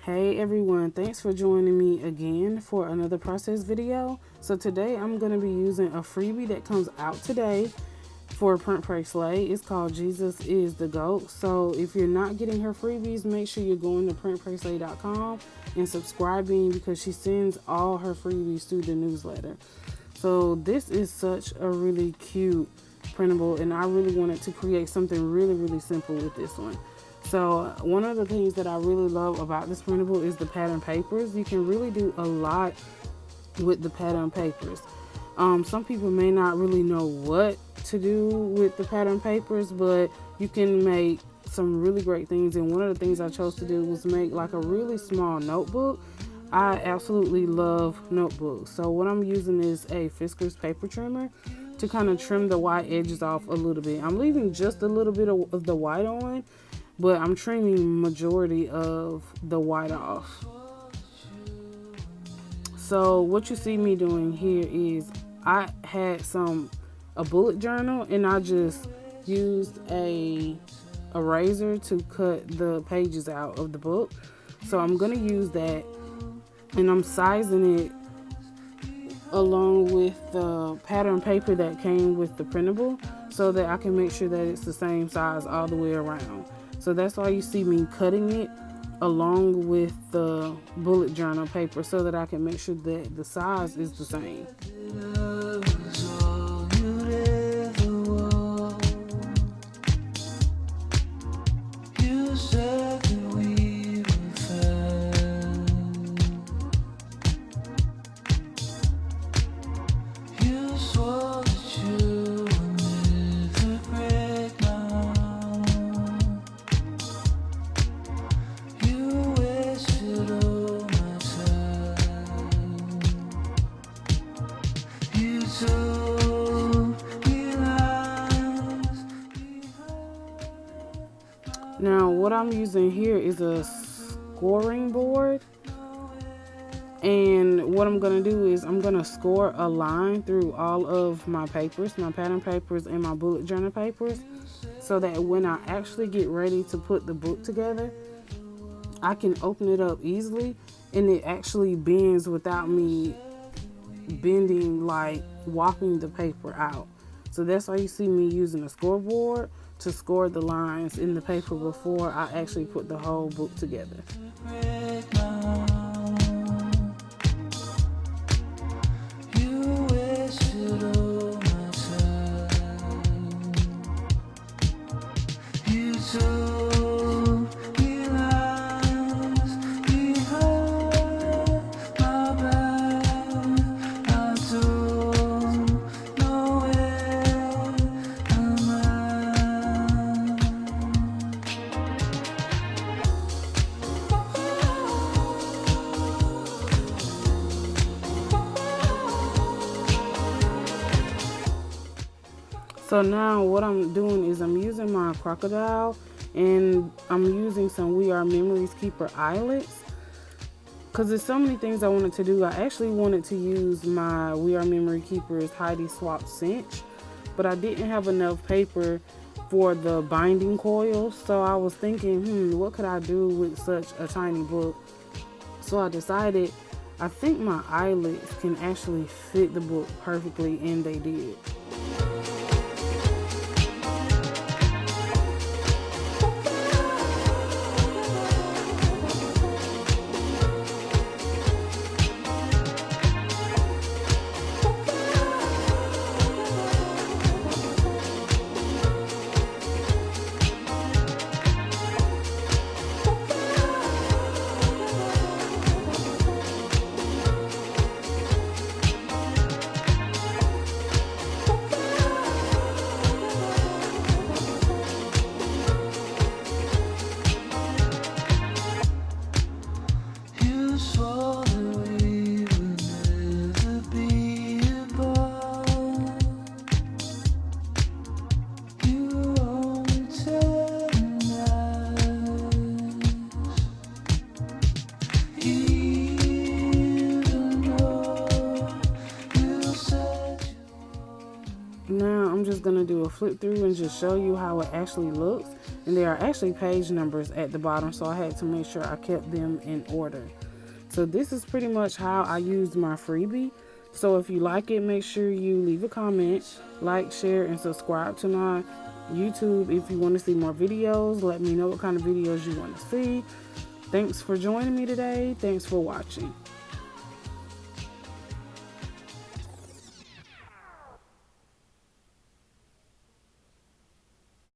Hey everyone, thanks for joining me again for another process video. So today I'm going to be using a freebie that comes out today for Print Pray Slay. It's called Jesus is the GOAT. So if you're not getting her freebies, make sure you're going to printprayslay.com and subscribing because she sends all her freebies through the newsletter. So this is such a really cute printable, and I really wanted to create something really simple with this one. So one of the things that I really love about this printable is the pattern papers. You can really do a lot with the pattern papers. Some people may not really know what to do with the pattern papers, but you can make some really great things. And one of the things I chose to do was make like a really small notebook. I absolutely love notebooks. So what I'm using is a Fiskars paper trimmer to kind of trim the white edges off a little bit. I'm leaving just a little bit of the white on, but I'm trimming majority of the white off. So what you see me doing here is I had a bullet journal, and I just used a eraser to cut the pages out of the book. So I'm gonna use that, and I'm sizing it along with the pattern paper that came with the printable so that I can make sure that it's the same size all the way around. So that's why you see me cutting it along with the bullet journal paper so that I can make sure that the size is the same. Now what I'm using here is a scoring board, and what I'm going to do is I'm going to score a line through all of my papers, my pattern papers and my bullet journal papers, so that when I actually get ready to put the book together, I can open it up easily and it actually bends without me bending, like walking the paper out. So that's why you see me using a scoreboard to score the lines in the paper before I actually put the whole book together. So now what I'm doing is I'm using my crocodile, and I'm using some We Are Memories Keeper eyelets because there's so many things I wanted to do. I actually wanted to use my We Are Memory Keepers Heidi Swap cinch, but I didn't have enough paper for the binding coils. So I was thinking, what could I do with such a tiny book? So I decided I think my eyelets can actually fit the book perfectly, and they did. a flip through and just show you how it actually looks. And there are actually page numbers at the bottom, so I had to make sure I kept them in order. So this is pretty much how I used my freebie. So if you like it, make sure you leave a comment, like, share, and subscribe to my YouTube. If you want to see more videos, let me know what kind of videos you want to see. Thanks for joining me today. Thanks for watching.